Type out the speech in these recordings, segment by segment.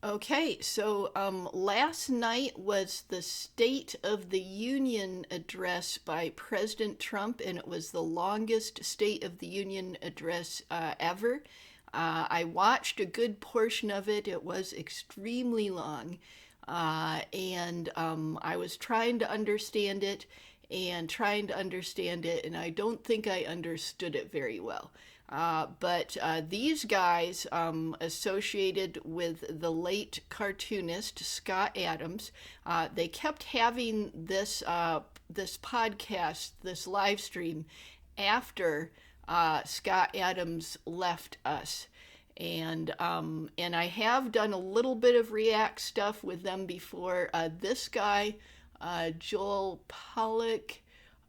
Okay, so last night was the State of the Union address by President Trump, and it was the longest State of the Union address ever. I watched a good portion of it. It was extremely long, and I was trying to understand it and I don't think I understood it very well. But these guys, associated with the late cartoonist Scott Adams, they kept having this podcast, this live stream, after Scott Adams left us. And I have done a little bit of React stuff with them before. This guy, Joel Pollak.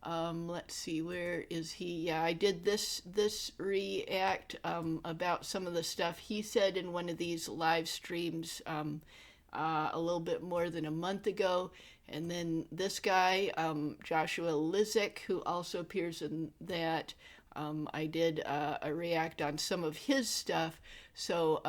Let's see, where is he? Yeah, I did this react about some of the stuff he said in one of these live streams a little bit more than a month ago. And then this guy, Joshua Lizick, who also appears in that, I did a react on some of his stuff. So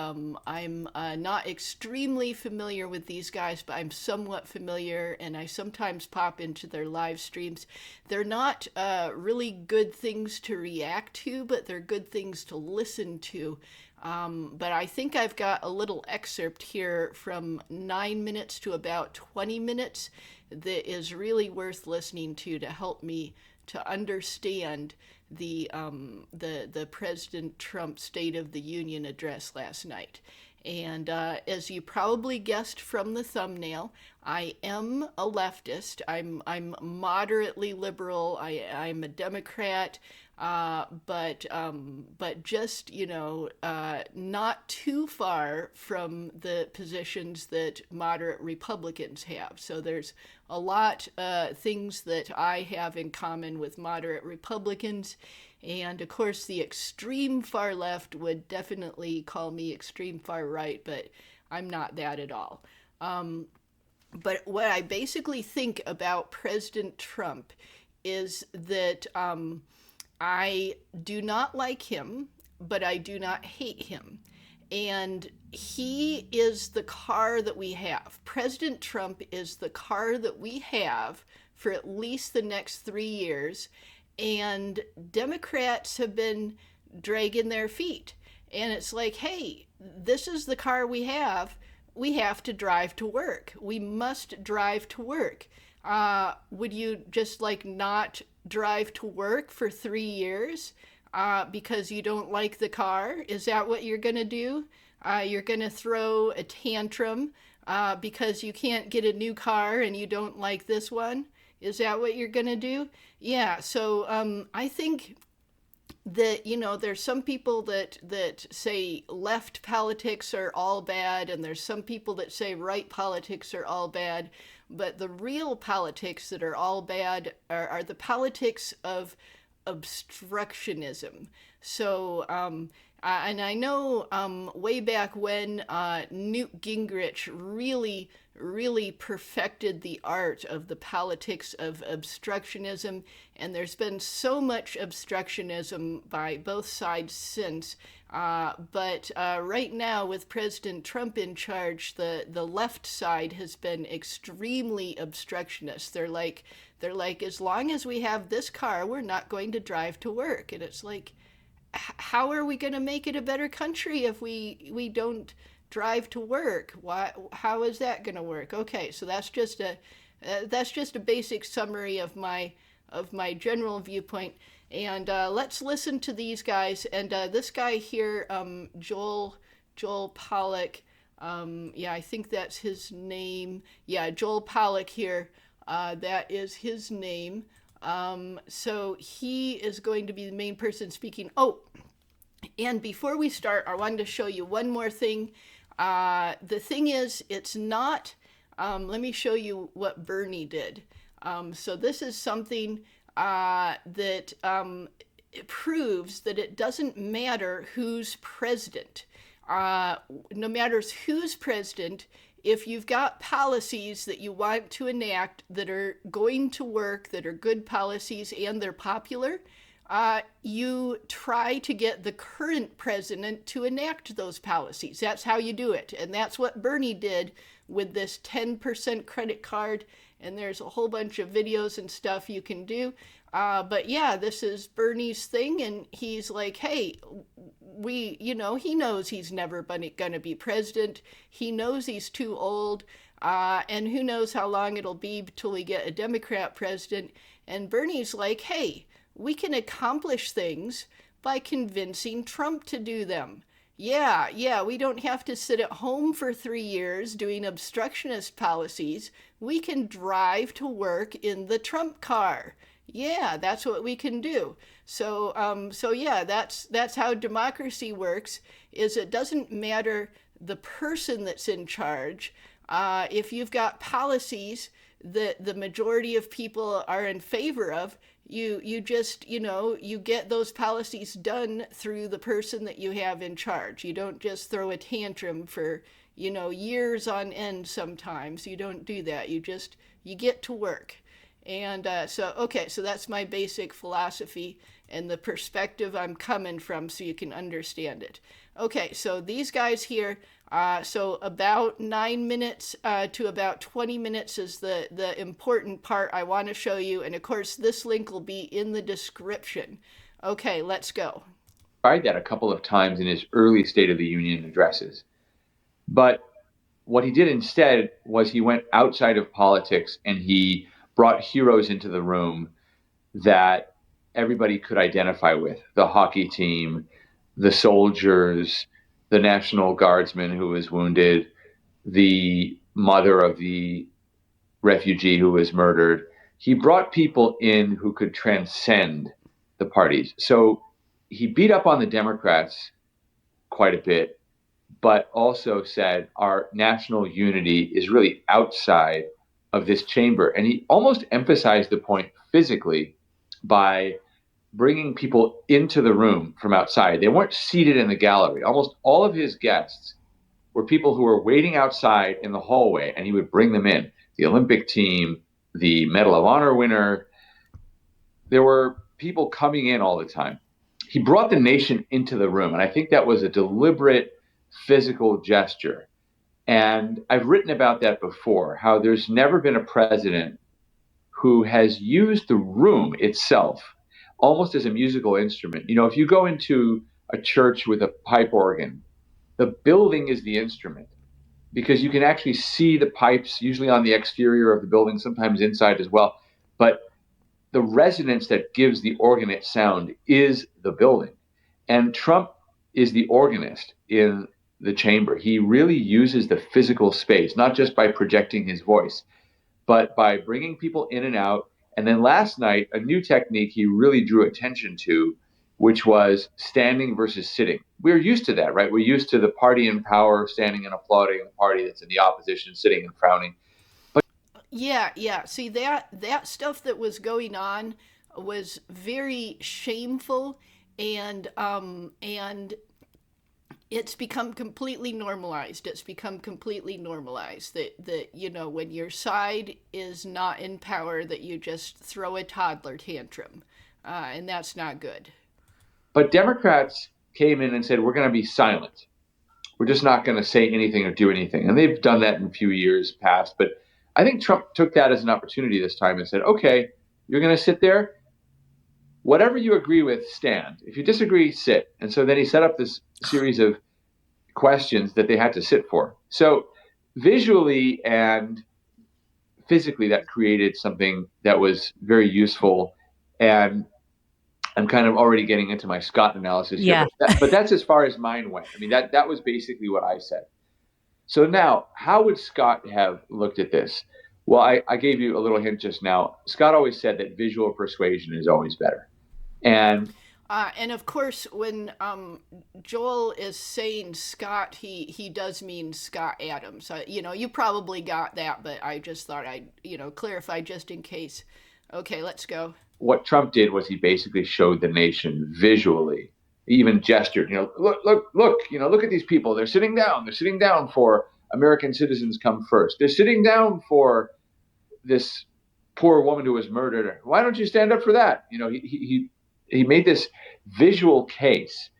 I'm not extremely familiar with these guys, but I'm somewhat familiar, and I sometimes pop into their live streams. They're not really good things to react to, but they're good things to listen to. But I think I've got a little excerpt here from 9 minutes to about 20 minutes that is really worth listening to help me to understand the President Trump State of the Union address last night. And as you probably guessed from the thumbnail, I am a leftist. I'm moderately liberal. I'm a Democrat, but just not too far from the positions that moderate Republicans have. So there's a lot things that I have in common with moderate Republicans. And of course, the extreme far left would definitely call me extreme far right, but I'm not that at all. But what I basically think about President Trump is that I do not like him, but I do not hate him. And he is the car that we have. President Trump is the car that we have for at least the next 3 years. And Democrats have been dragging their feet. And it's like, hey, this is the car we have. We have to drive to work. We must drive to work. Would you just not drive to work for 3 years because you don't like the car? Is that what you're going to do? You're going to throw a tantrum because you can't get a new car and you don't like this one? Is that what you're going to do? Yeah, so I think that, there's some people that say left politics are all bad, and there's some people that say right politics are all bad. But the real politics that are all bad are the politics of obstructionism. So, and I know way back when Newt Gingrich really perfected the art of the politics of obstructionism, and there's been so much obstructionism by both sides since. But right now, with President Trump in charge, the left side has been extremely obstructionist. They're like, as long as we have this car, we're not going to drive to work. And it's like, how are we going to make it a better country if we don't drive to work? How is that going to work? Okay, so that's just a basic summary of my general viewpoint. And let's listen to these guys. And this guy here, Joel Pollak. Yeah, I think that's his name. Yeah, Joel Pollak here. That is his name. So he is going to be the main person speaking. Oh, and before we start, I wanted to show you one more thing. The thing is, it's not, let me show you what Bernie did. So this is something that it proves that it doesn't matter who's president. No matter who's president, if you've got policies that you want to enact that are going to work, that are good policies, and they're popular, You try to get the current president to enact those policies. That's how you do it. And that's what Bernie did with this 10% credit card. And there's a whole bunch of videos and stuff you can do. But yeah, this is Bernie's thing. And he's like, hey, he knows he's never going to be president. He knows he's too old. And who knows how long it'll be till we get a Democrat president. And Bernie's like, hey, we can accomplish things by convincing Trump to do them. Yeah, we don't have to sit at home for 3 years doing obstructionist policies. We can drive to work in the Trump car. Yeah, that's what we can do. So yeah, that's how democracy works. Is it doesn't matter the person that's in charge. If you've got policies that the majority of people are in favor of, you just you get those policies done through the person that you have in charge. You don't just throw a tantrum for years on end. Sometimes you don't do that. You get to work. And so that's my basic philosophy and the perspective I'm coming from, so you can understand it. Okay, so these guys here, so about 9 minutes to about 20 minutes is the important part I want to show you. And of course, this link will be in the description. Okay, let's go. Tried that a couple of times in his early State of the Union addresses. But what he did instead was he went outside of politics and he brought heroes into the room that everybody could identify with: the hockey team, the soldiers, the National Guardsman who was wounded, the mother of the refugee who was murdered. He brought people in who could transcend the parties. So he beat up on the Democrats quite a bit, but also said our national unity is really outside of this chamber. And he almost emphasized the point physically by bringing people into the room from outside. They weren't seated in the gallery. Almost all of his guests were people who were waiting outside in the hallway, and he would bring them in. The Olympic team, the Medal of Honor winner. There were people coming in all the time. He brought the nation into the room, and I think that was a deliberate physical gesture. And I've written about that before, how there's never been a president who has used the room itself almost as a musical instrument. If you go into a church with a pipe organ, the building is the instrument because you can actually see the pipes, usually on the exterior of the building, sometimes inside as well. But the resonance that gives the organ its sound is the building. And Trump is the organist in the chamber. He really uses the physical space, not just by projecting his voice, but by bringing people in and out. And then last night, a new technique he really drew attention to, which was standing versus sitting. We're used to that, right? We're used to the party in power standing and applauding, the party that's in the opposition sitting and frowning. Yeah. See, that stuff that was going on was very shameful, and it's become completely normalized. It's become completely normalized that when your side is not in power, that you just throw a toddler tantrum, and that's not good. But Democrats came in and said, we're going to be silent. We're just not going to say anything or do anything. And they've done that in a few years past. But I think Trump took that as an opportunity this time and said, okay, you're going to sit there. Whatever you agree with, stand. If you disagree, sit. And so then he set up this series of questions that they had to sit for. So visually and physically, that created something that was very useful. And I'm kind of already getting into my Scott analysis here, Yeah. but that's as far as mine went. I mean, that was basically what I said. So now, how would Scott have looked at this? Well, I gave you a little hint just now. Scott always said that visual persuasion is always better. And And of course, when Joel is saying Scott, he does mean Scott Adams. You probably got that, but I just thought I'd clarify just in case. Okay, let's go. what Trump did was he basically showed the nation visually, he even gestured, look at these people. They're sitting down. They're sitting down for American citizens come first. They're sitting down for this poor woman who was murdered. Why don't you stand up for that? He he made this visual case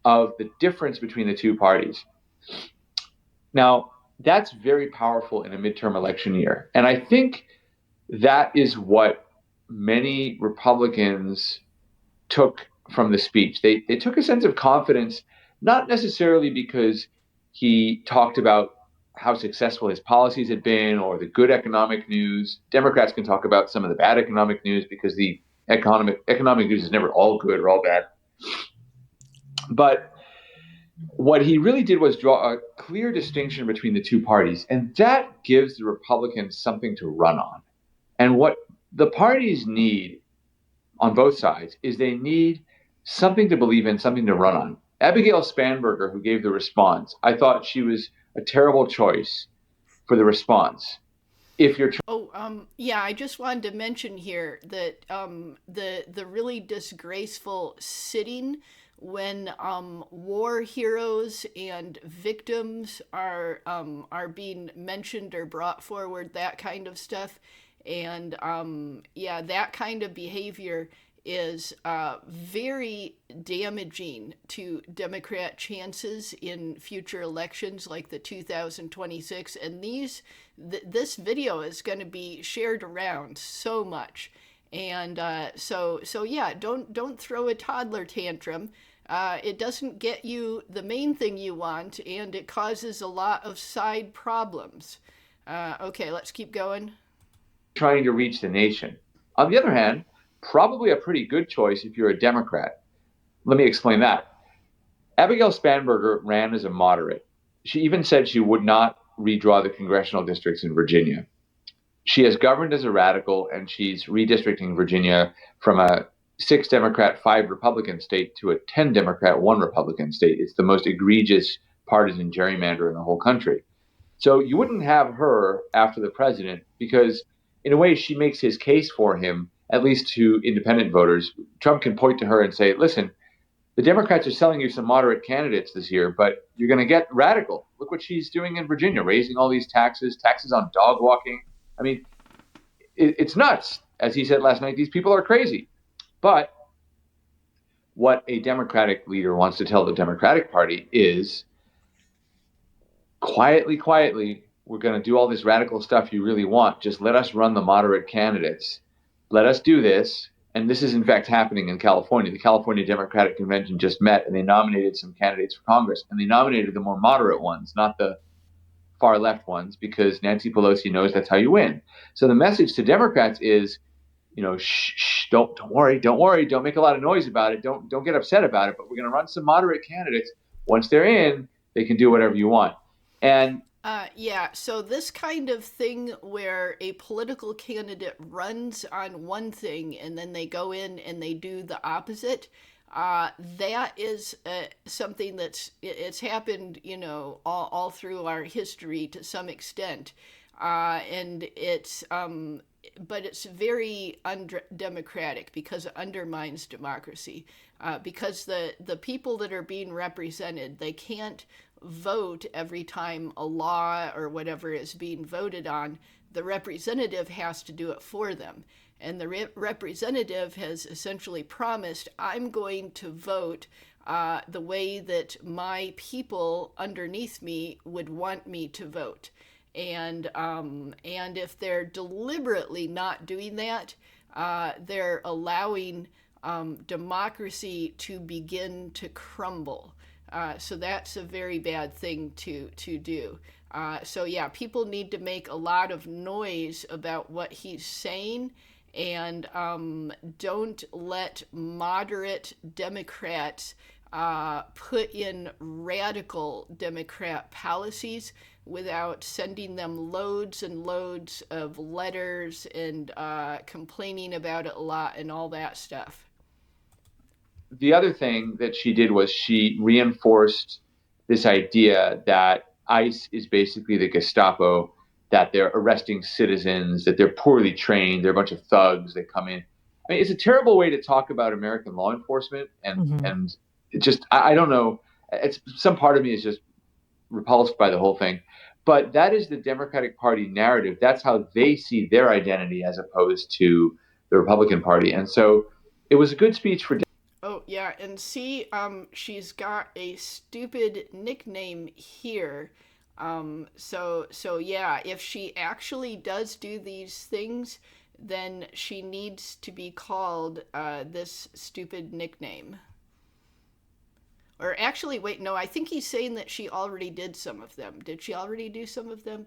of the difference between the two parties. Now, that's very powerful in a midterm election year. And I think that is what many Republicans took from the speech. They took a sense of confidence, not necessarily because he talked about how successful his policies had been or the good economic news. Democrats can talk about some of the bad economic news because the economic news is never all good or all bad. But what he really did was draw a clear distinction between the two parties, and that gives the Republicans something to run on. And what the parties need on both sides is they need something to believe in, something to run on. Abigail Spanberger, who gave the response, I thought she was a terrible choice for the response. If you're Yeah, I just wanted to mention here that the really disgraceful sitting when war heroes and victims are being mentioned or brought forward, that kind of stuff, and yeah, that kind of behavior is very damaging to Democrat chances in future elections like the 2026. And this video is going to be shared around so much. And so yeah, don't throw a toddler tantrum. It doesn't get you the main thing you want, and it causes a lot of side problems. Okay, let's keep going. trying to reach the nation. On the other hand, probably a pretty good choice if you're a Democrat. Let me explain that. Abigail Spanberger ran as a moderate. She even said she would not redraw the congressional districts in Virginia. She has governed as a radical, and she's redistricting Virginia from a 6 Democrat, 5 Republican state to a 10 Democrat, 1 Republican state. It's the most egregious partisan gerrymander in the whole country. So you wouldn't have her after the president because, in a way, she makes his case for him, at least to independent voters. Trump can point to her and say, listen, the Democrats are selling you some moderate candidates this year, but you're going to get radical. Look what she's doing in Virginia, raising all these taxes on dog walking. I mean, it's nuts. As he said last night, these people are crazy. But what a Democratic leader wants to tell the Democratic Party is quietly, we're going to do all this radical stuff you really want. Just let us run the moderate candidates. Let us do this. And this is, in fact, happening in California. The California Democratic Convention just met, and they nominated some candidates for Congress. And they nominated the more moderate ones, not the far left ones, because Nancy Pelosi knows that's how you win. So the message to Democrats is, don't worry, don't make a lot of noise about it, don't get upset about it. But we're going to run some moderate candidates. Once they're in, they can do whatever you want. And Yeah, so this kind of thing where a political candidate runs on one thing and then they go in and they do the opposite, that is something it's happened, all through our history to some extent, and but it's very undemocratic because it undermines democracy. Because the people that are being represented, they can't vote every time a law or whatever is being voted on. The representative has to do it for them. And the representative has essentially promised, I'm going to vote the way that my people underneath me would want me to vote. And if they're deliberately not doing that, they're allowing democracy to begin to crumble. So that's a very bad thing to do. So yeah, people need to make a lot of noise about what he's saying, and don't let moderate Democrats put in radical Democrat policies without sending them loads and loads of letters and complaining about it a lot and all that stuff. the other thing that she did was she reinforced this idea that ICE is basically the Gestapo, that they're arresting citizens, that they're poorly trained, they're a bunch of thugs that come in. I mean, it's a terrible way to talk about American law enforcement, Mm-hmm. and it just I don't know. It's some part of me is just repulsed by the whole thing, but that is the Democratic Party narrative. That's how they see their identity as opposed to the Republican Party, and so It was a good speech for. Oh yeah, and see, she's got a stupid nickname here. So yeah, if she actually does do these things, then she needs to be called this stupid nickname. Or actually, wait, no, I think he's saying that she already did some of them. Did she already do some of them?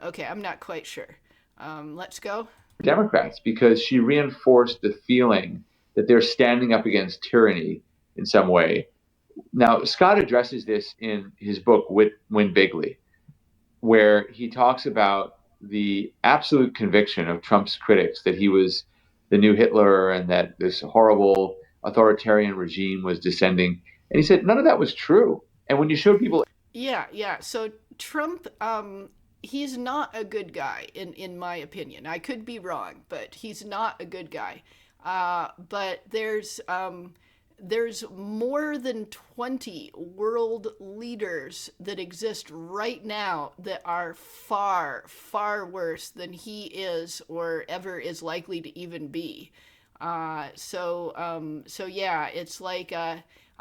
Okay, I'm not quite sure. Let's go. Democrats because she reinforced the feeling that they're standing up against tyranny in some way. Now, Scott addresses this in his book, Win Bigly, where he talks about the absolute conviction of Trump's critics that he was the new Hitler and that this horrible authoritarian regime was descending. And he said none of that was true. And when you showed people. Yeah, yeah. So Trump, he's not a good guy in my opinion. I could be wrong, but he's not a good guy. But there's more than 20 world leaders that exist right now that are far, far worse than he is or ever is likely to even be. So yeah, it's like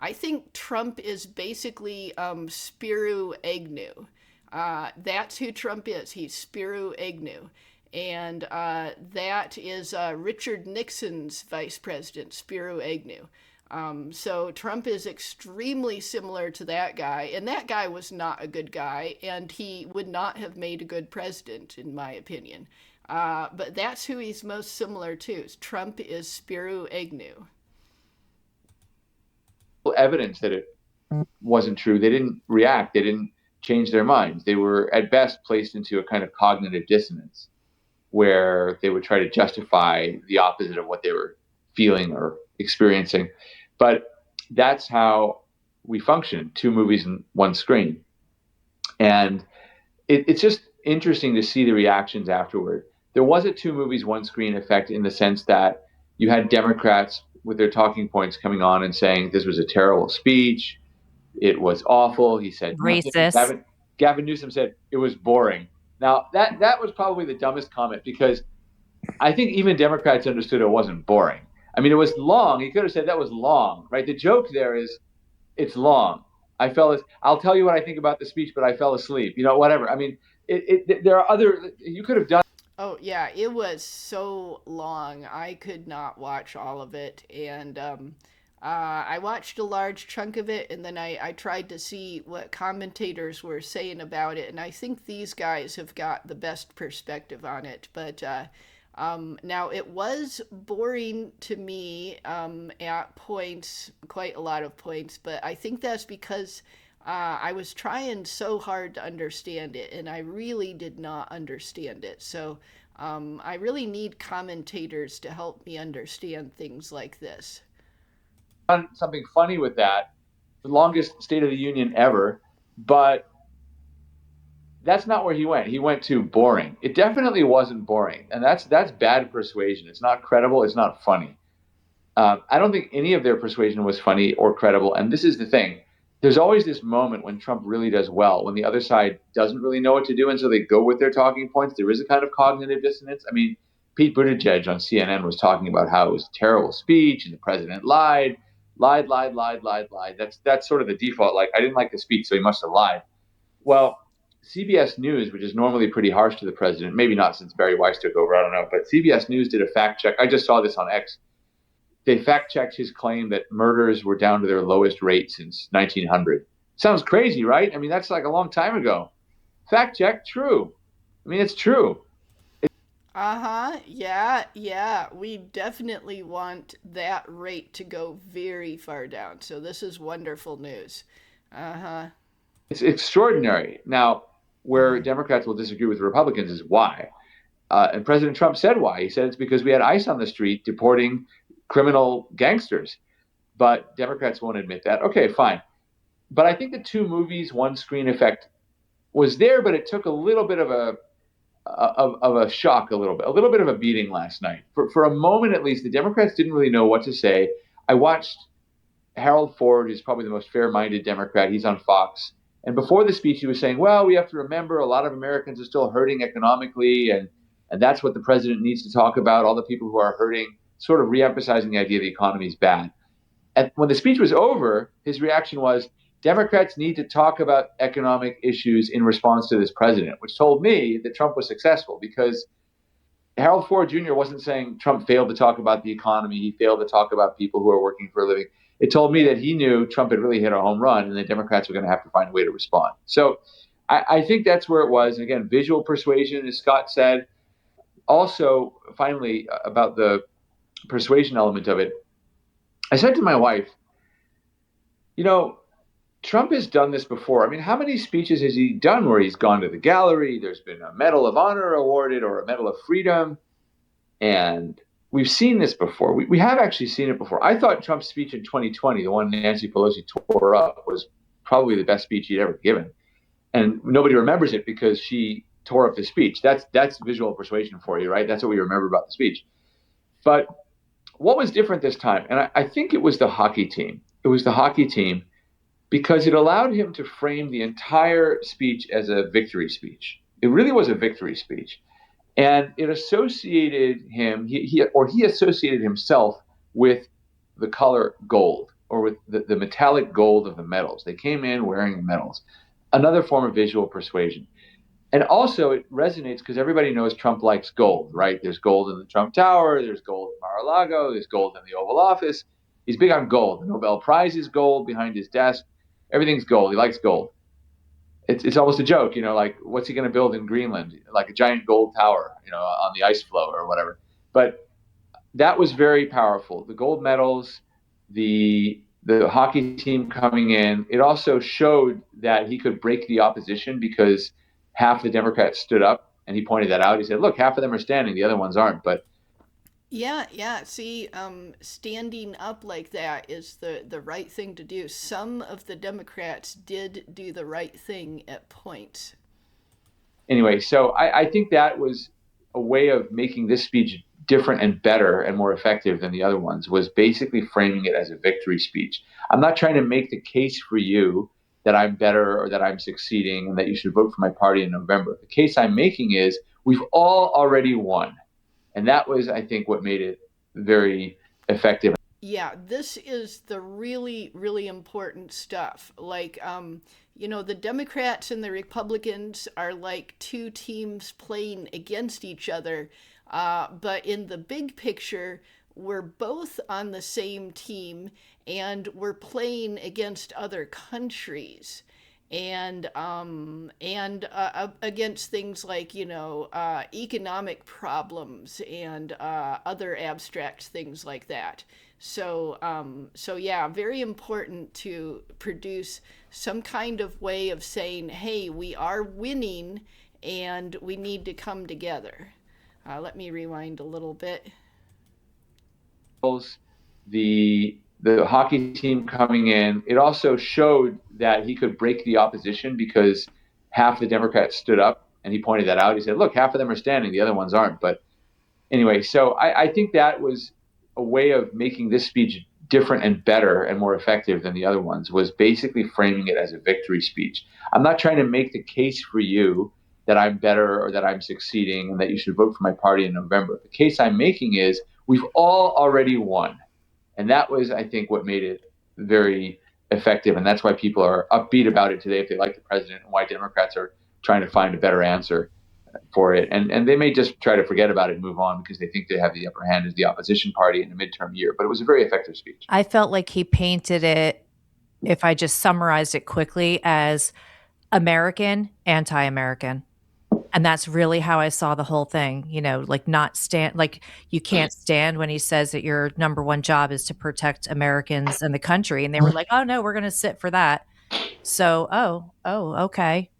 I think Trump is basically Spiro Agnew. That's who Trump is. He's Spiro Agnew. And that is Richard Nixon's vice president, Spiro Agnew. So Trump is extremely similar to that guy, and that guy was not a good guy, and he would not have made a good president, in my opinion. But that's who he's most similar to. Trump is Spiro Agnew. Evidence that it wasn't true, they didn't react, they didn't change their minds. They were at best placed into a kind of cognitive dissonance where they would try to justify the opposite of what they were feeling or experiencing. But that's how we function, two movies in one screen. And it's just interesting to see the reactions afterward. There was a two movies, one screen effect in the sense that you had Democrats with their talking points coming on and saying this was a terrible speech. It was awful. He said nothing. Racist. Gavin Newsom said it was boring. Now that was probably the dumbest comment because I think even Democrats understood it wasn't boring. I mean, it was long. He could have said that was long, right? The joke there is it's long. I'll tell you what I think about the speech, but I fell asleep. Whatever. I mean, there are other. You could have done. Oh yeah, it was so long. I could not watch all of it, and I watched a large chunk of it, and then I tried to see what commentators were saying about it, and I think these guys have got the best perspective on it. But now it was boring to me at points, quite a lot of points, but I think that's because I was trying so hard to understand it, and I really did not understand it. So I really need commentators to help me understand things like this. Something funny with that, the longest State of the Union ever, but that's not where he went. He went to boring. It definitely wasn't boring, and that's bad persuasion. It's not credible. It's not funny. I don't think any of their persuasion was funny or credible. And this is the thing. There's always this moment when Trump really does well, when the other side doesn't really know what to do, and so they go with their talking points. There is a kind of cognitive dissonance. I mean, Pete Buttigieg on CNN was talking about how it was a terrible speech and the president lied. That's sort of the default. Like, I didn't like the speech, so he must have lied. Well, CBS News, which is normally pretty harsh to the president, maybe not since Barry Weiss took over, I don't know, but CBS News did a fact check. I just saw this on X. They fact checked his claim that murders were down to their lowest rate since 1900. Sounds crazy, right? I mean, that's like a long time ago. Fact check, true. I mean, it's true. Uh-huh. Yeah, yeah. We definitely want that rate to go very far down. So this is wonderful news. Uh-huh. It's extraordinary. Now, where Democrats will disagree with Republicans is why. And President Trump said why. He said it's because we had ICE on the street deporting criminal gangsters. But Democrats won't admit that. Okay, fine. But I think the two movies, one screen effect was there, but it took a little bit of a shock, a little bit of a beating last night. For a moment, at least, the Democrats didn't really know what to say. I watched Harold Ford, who's probably the most fair-minded Democrat. He's on Fox. And before the speech, he was saying, well, we have to remember a lot of Americans are still hurting economically, and that's what the president needs to talk about, all the people who are hurting. sort of reemphasizing the idea the economy is bad. And when the speech was over, his reaction was, Democrats need to talk about economic issues in response to this president, which told me that Trump was successful because Harold Ford Jr. wasn't saying Trump failed to talk about the economy. He failed to talk about people who are working for a living. It told me that he knew Trump had really hit a home run and the Democrats were going to have to find a way to respond. So I think that's where it was. And again, visual persuasion, as Scott said. Also, finally, about the persuasion element of it, I said to my wife, you know, Trump has done this before. I mean, how many speeches has he done where he's gone to the gallery? There's been a Medal of Honor awarded or a Medal of Freedom. And we've seen this before. We have actually seen it before. I thought Trump's speech in 2020, the one Nancy Pelosi tore up, was probably the best speech he'd ever given. And nobody remembers it because she tore up the speech. That's visual persuasion for you, right? That's what we remember about the speech. But what was different this time? And I think it was the hockey team. It was the hockey team because it allowed him to frame the entire speech as a victory speech. It really was a victory speech. And it associated him, he associated himself with the color gold or with the metallic gold of the medals. They came in wearing the medals, another form of visual persuasion. And also it resonates because everybody knows Trump likes gold, right? There's gold in the Trump Tower, there's gold in Mar-a-Lago, there's gold in the Oval Office. He's big on gold. The Nobel Prize is gold behind his desk. Everything's gold. He likes gold. It's almost a joke, like what's he going to build in Greenland? Like a giant gold tower, on the ice floe or whatever. But that was very powerful. The gold medals, the hockey team coming in, it also showed that he could break the opposition because half the Democrats stood up, and he pointed that out. He said, look, half of them are standing, the other ones aren't. But Yeah, yeah. See, standing up like that is the right thing to do. Some of the Democrats did do the right thing at points. anyway, so I think that was a way of making this speech different and better and more effective than the other ones, was basically framing it as a victory speech. I'm not trying to make the case for you that I'm better or that I'm succeeding and that you should vote for my party in November. The case I'm making is we've all already won. And that was, I think, what made it very effective. Yeah, this is the really, really important stuff. Like, the Democrats and the Republicans are like two teams playing against each other. But in the big picture, we're both on the same team and we're playing against other countries. And against things like economic problems and other abstract things like that. So yeah, very important to produce some kind of way of saying, hey, we are winning and we need to come together. Let me rewind a little bit. The hockey team coming in, it also showed that he could break the opposition because half the Democrats stood up, and he pointed that out. He said, look, half of them are standing, the other ones aren't. But anyway, so I think that was a way of making this speech different and better and more effective than the other ones, was basically framing it as a victory speech. I'm not trying to make the case for you that I'm better or that I'm succeeding and that you should vote for my party in November. The case I'm making is we've all already won. And that was, I think, what made it very effective. And that's why people are upbeat about it today if they like the president, and why Democrats are trying to find a better answer for it. And they may just try to forget about it and move on because they think they have the upper hand as the opposition party in a midterm year. But it was a very effective speech. I felt like he painted it, if I just summarized it quickly, as American, anti-American. And that's really how I saw the whole thing, like not stand, like you can't stand when he says that your number one job is to protect Americans and the country. And they were like, oh no, we're going to sit for that. So, okay.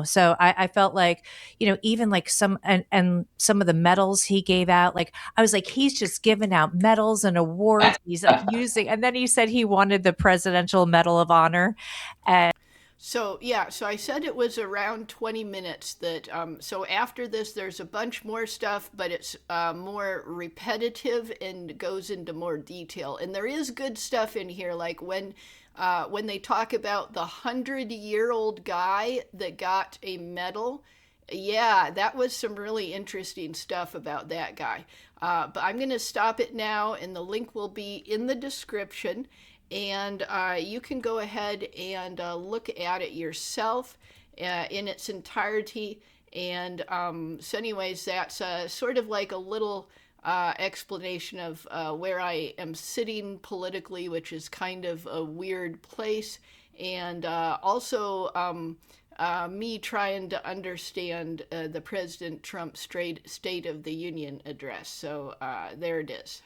So I felt like, even like and some of the medals he gave out, like, I was like, he's just giving out medals and awards. He's like using, and then he said he wanted the Presidential Medal of Honor. And So yeah, so I said it was around 20 minutes. That so after this, there's a bunch more stuff, but it's more repetitive and goes into more detail. And there is good stuff in here, like when they talk about the 100-year-old guy that got a medal, Yeah, that was some really interesting stuff about that guy. But I'm going to stop it now, and the link will be in the description. And you can go ahead and look at it yourself in its entirety. And so, anyways, that's sort of like a little explanation of where I am sitting politically, which is kind of a weird place. And also, me trying to understand the President Trump State of the Union address. So there it is.